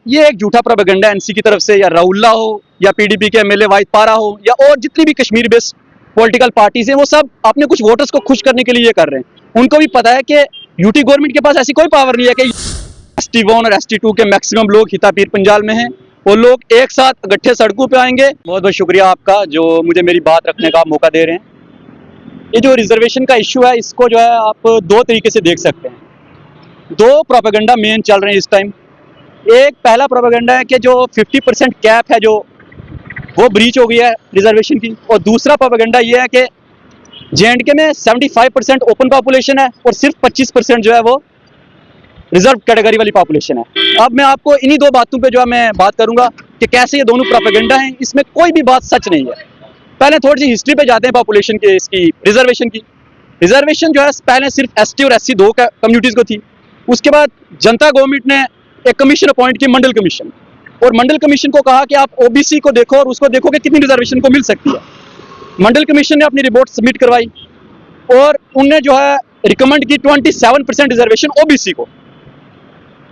ये एक झूठा प्रोपेगेंडा एनसी की तरफ से, या राउल्ला हो या पीडीपी के एमएलए वाहिद पारा हो या और जितनी भी कश्मीर बेस्ड पॉलिटिकल पार्टीज हैं, वो सब अपने कुछ वोटर्स को खुश करने के लिए ये कर रहे हैं। उनको भी पता है कि यूटी गवर्नमेंट के पास ऐसी कोई पावर नहीं है कि ST1 और ST2 के मैक्सिमम लोग हितापीर पंजाल में हैं, वो लोग एक साथ इकट्ठे सड़कों पे आएंगे। बहुत बहुत शुक्रिया आपका जो मुझे मेरी बात रखने का मौका दे रहे हैं। ये जो रिजर्वेशन का इशू है, इसको जो है आप दो तरीके से देख सकते हैं। दो प्रोपेगेंडा मेन चल रहे हैं इस टाइम। एक पहला प्रोपेगेंडा है कि जो 50% कैप है जो वो ब्रीच हो गई है रिजर्वेशन की, और दूसरा प्रोपेगेंडा ये है कि J&K में 75% ओपन पॉपुलेशन है और सिर्फ 25% जो है वो रिजर्व कैटेगरी वाली पॉपुलेशन है। अब मैं आपको इन्हीं दो बातों पे जो है मैं बात करूंगा कि कैसे ये दोनों प्रोपेगेंडा हैं, इसमें कोई भी बात सच नहीं है। पहले थोड़ी सी हिस्ट्री पे जाते हैं पॉपुलेशन के, इसकी रिजर्वेशन की। रिजर्वेशन जो है पहले सिर्फ ST और SC दो कम्युनिटीज़ को थी। उसके बाद जनता गवर्नमेंट ने एक कमीशन अपॉइंट की, मंडल कमीशन, और मंडल कमीशन को कहा कि आप OBC को देखो और उसको देखो कि कितनी रिजर्वेशन को मिल सकती है। मंडल कमीशन ने अपनी रिपोर्ट सबमिट करवाई और उनने जो है रिकमेंड की 27% रिजर्वेशन OBC को।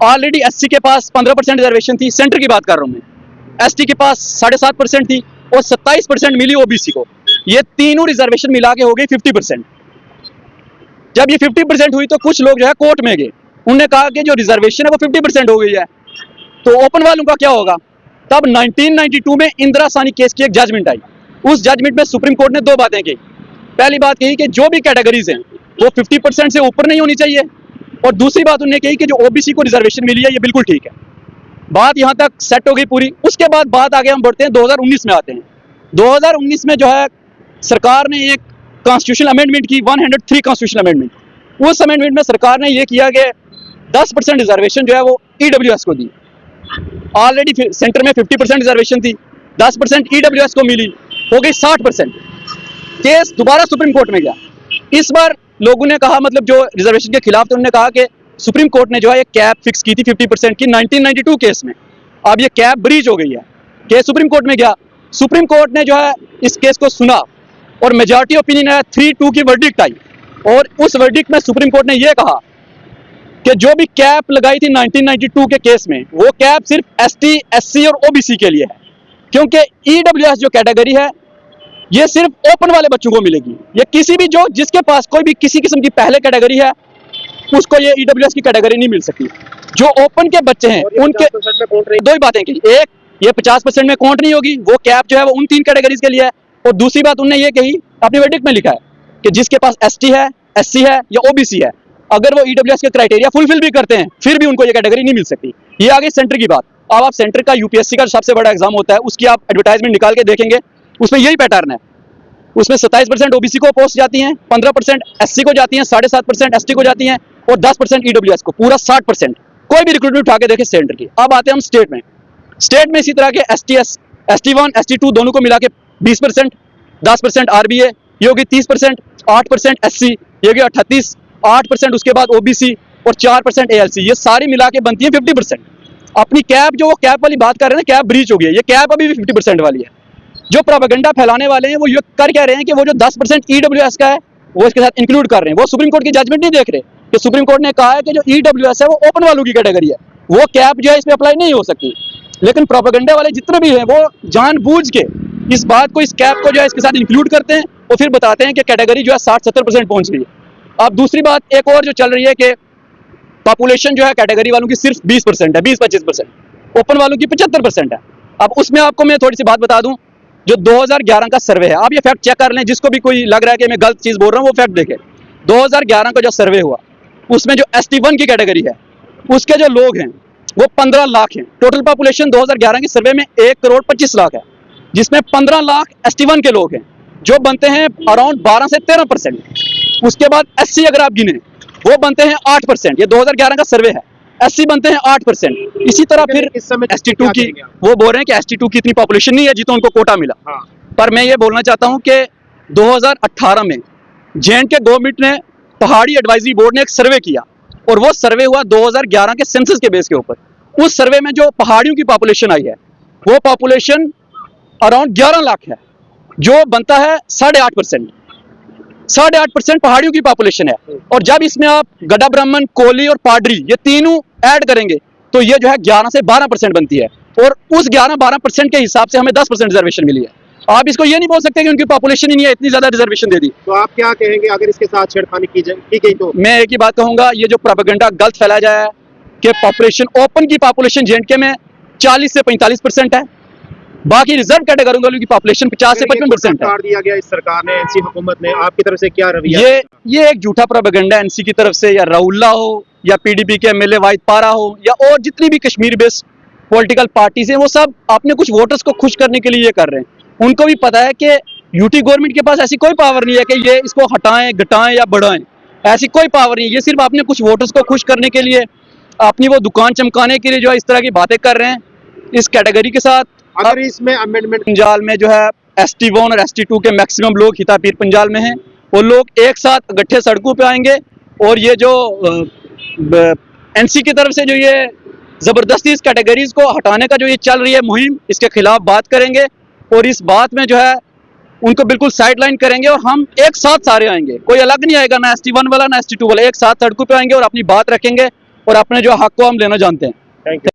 ऑलरेडी SC के पास 15% रिजर्वेशन थी, सेंटर की बात कर रहा हूँ मैं। ST के पास 7.5% थी और 27% मिली OBC को। ये तीनों रिजर्वेशन मिला के हो गई 50%। जब ये 50% हुई तो कुछ लोग जो है कोर्ट में गए, उन्होंने कहा कि जो रिजर्वेशन है वो 50% हो गई है, तो ओपन वालों का क्या होगा। तब 1992 में इंदिरा सानी केस की एक जजमेंट आई। उस जजमेंट में सुप्रीम कोर्ट ने दो बातें की। पहली बात कही कि जो भी कैटेगरीज हैं वो 50% से ऊपर नहीं होनी चाहिए, और दूसरी बात उन्होंने कही कि जो OBC को रिजर्वेशन मिली है ये बिल्कुल ठीक है। बात यहाँ तक सेट हो गई पूरी। उसके बाद बात आगे हम बढ़ते हैं, 2019 में आते हैं। 2019 में जो है सरकार ने एक कॉन्स्टिट्यूशनल अमेंडमेंट की, 103 कॉन्स्टिट्यूशनल अमेंडमेंट। उस अमेंडमेंट में सरकार ने ये किया कि 10% रिजर्वेशन जो है वो EWS को दी। ऑलरेडी सेंटर में 50% रिजर्वेशन थी, 10% EWS को मिली, हो गई 60%। केस दोबारा सुप्रीम कोर्ट में गया। इस बार लोगों ने कहा, मतलब जो रिजर्वेशन के खिलाफ थे, उन्होंने कहा कि सुप्रीम कोर्ट ने जो है एक कैप फिक्स की थी 50% की 1992 केस में। अब ये कैप ब्रीच हो गई है। केस सुप्रीम कोर्ट में गया। सुप्रीम कोर्ट ने जो है इस केस को सुना और मेजॉरिटी ओपिनियन है 3-2 की वर्डिक्ट आई, और उस वर्डिक्ट में सुप्रीम कोर्ट ने यह कहा कि जो भी कैप लगाई थी 1992 के केस में, वो कैप सिर्फ ST, SC और OBC के लिए है, क्योंकि EWS जो कैटेगरी है ये सिर्फ ओपन वाले बच्चों को मिलेगी। ये किसी भी जो जिसके पास कोई भी किसी किस्म की पहले कैटेगरी है उसको ये EWS की कैटेगरी नहीं मिल सकती। जो ओपन के बच्चे हैं उनके दो ही बातें की। एक, ये 50% में काउंट नहीं होगी, वो कैप जो है वो उन 3 कैटेगरीज के लिए है। और दूसरी बात उन्होंने ये कही, अपनी वर्डिक्ट में लिखा है कि जिसके पास ST है, SC है या OBC है, अगर वो EWS के क्राइटेरिया फुलफिल भी करते हैं फिर भी उनको ये कैटेगरी नहीं मिल सकती। ये आ गई सेंटर की बात। अब आप सेंटर का UPSC का सबसे बड़ा एग्जाम होता है, उसकी आप एडवर्टाइजमेंट निकाल के देखेंगे, उसमें यही पैटर्न है। उसमें 27% OBC को पोस्ट जाती हैं, 15% SC को जाती हैं, 7.5% ST को जाती हैं और 10% EWS को, पूरा 60%। कोई भी रिक्रूटमेंट उठा के देखे सेंटर की। अब आते हैं हम स्टेट में। स्टेट में इसी तरह के ST1, ST2 दोनों को मिला के 20%, 10% RBA, ये होगी 30%, 8% SC, ये होगी 38, 8% उसके बाद OBC और 4% ALC, ये सारी मिला के बनती है 50%। अपनी कैप, जो वो कैप वाली बात कर रहे हैं ना, कैप ब्रीच हो गई है, ये कैप अभी भी 50% वाली है। जो प्रोपेगेंडा फैलाने वाले हैं वो ये कर क्या रहे हैं कि वो जो 10% EWS का है वो इसके साथ इंक्लूड कर रहे हैं। वो सुप्रीम कोर्ट की जजमेंट नहीं देख रहे कि सुप्रीम कोर्ट ने कहा है कि जो EWS है वो ओपन वालों की कैटेगरी है, वो कैप जो है इस पे अप्लाई नहीं हो सकती। लेकिन प्रोपेगेंडा वाले जितने भी हैं वो जानबूझ के इस बात को, इस कैप को जो है इसके साथ इंक्लूड करते हैं और फिर बताते हैं कि कैटेगरी जो है 60-70% पहुंच गई है। अब दूसरी बात एक और जो चल रही है कि पॉपुलेशन जो है कैटेगरी वालों की सिर्फ 20% है, 20-25%, ओपन वालों की 75% है। अब उसमें आपको मैं थोड़ी सी बात बता दूं, जो 2011 का सर्वे है, आप ये फैक्ट चेक कर लें, जिसको भी कोई लग रहा है कि मैं गलत चीज बोल रहा हूँ वो फैक्ट देखें। 2011 का जो सर्वे हुआ उसमें जो ST1 की कैटेगरी है उसके जो लोग हैं वो 15 लाख हैं। टोटल पॉपुलेशन 2011 के सर्वे में 1,25,00,000 है, जिसमें 15 लाख ST1 के लोग हैं, जो बनते हैं अराउंड 12 से 13%। उसके बाद SC अगर आप गिने वो बनते हैं 8%, ये 2011 का सर्वे है। SC बनते हैं 8%। इसी तरह फिर ST2 की, वो बोल रहे हैं कि ST2 की इतनी पॉपुलेशन नहीं है जितना उनको कोटा मिला। पर मैं ये बोलना चाहता हूं कि 2018 में J&K गवर्नमेंट ने, पहाड़ी एडवाइजरी बोर्ड ने एक सर्वे किया, और वो सर्वे हुआ 2011 के सेंसस के बेस के ऊपर। उस सर्वे में जो पहाड़ियों की पॉपुलेशन आई है वो पॉपुलेशन अराउंड 11 लाख है, जो बनता है 8.5%। 8.5% पहाड़ियों की पॉपुलेशन है। और जब इसमें आप गड्ढा ब्राह्मण, कोली और पाडरी, ये तीनों ऐड करेंगे तो ये जो है 11 से 12% बनती है, और उस 11-12% के हिसाब से हमें 10% रिजर्वेशन मिली है। आप इसको ये नहीं बोल सकते कि उनकी पॉपुलेशन ही नहीं है, इतनी ज्यादा रिजर्वेशन दे दी। तो आप क्या कहेंगे अगर इसके साथ छेड़खानी की गई तो? मैं एक ही बात कहूंगा, ये जो प्रोपेगेंडा गलत फैलाया जाए कि पॉपुलेशन, ओपन की पॉपुलेशन जेएंडके में 40 से 45% है, बाकी रिजर्व कैटेगरी वालों की पॉपुलेशन 50 से 55% है। काट दिया गया इस सरकार ने, एनसी हुकूमत ने, आपकी तरफ से क्या रवैया? ये एक झूठा प्रोपेगेंडा एनसी की तरफ से, या राउल्ला हो या पीडीपी के एमएलए वाहिद पारा हो या और जितनी भी कश्मीर बेस्ड पॉलिटिकल पार्टीज हैं, वो सब अपने कुछ वोटर्स को खुश करने के लिए ये कर रहे हैं। उनको भी पता है कि यूटी गवर्नमेंट के पास ऐसी कोई पावर नहीं है कि ये इसको हटाएं, घटाएं या बढ़ाएं, ऐसी कोई पावर नहीं है। ये सिर्फ अपने कुछ वोटर्स को खुश करने के लिए, अपनी वो दुकान चमकाने के लिए जो है इस तरह की बातें कर रहे हैं इस कैटेगरी के साथ। अगर इसमें अमेंडमेंट पंजाल में जो है ST1 और ST2 के मैक्सिमम लोग हितापीर पंजाल में हैं, वो लोग एक साथ इकट्ठे सड़कों पे आएंगे, और ये जो एनसी की तरफ से जो ये जबरदस्ती इस कैटेगरीज को हटाने का जो ये चल रही है मुहिम, इसके खिलाफ बात करेंगे, और इस बात में जो है उनको बिल्कुल साइडलाइन करेंगे, और हम एक साथ सारे आएंगे, कोई अलग नहीं आएगा, ना ST1 वाला ना ST2 वाला, एक साथ सड़कों पे आएंगे और अपनी बात रखेंगे और अपने जो हक को हम लेना जानते हैं। Thank you.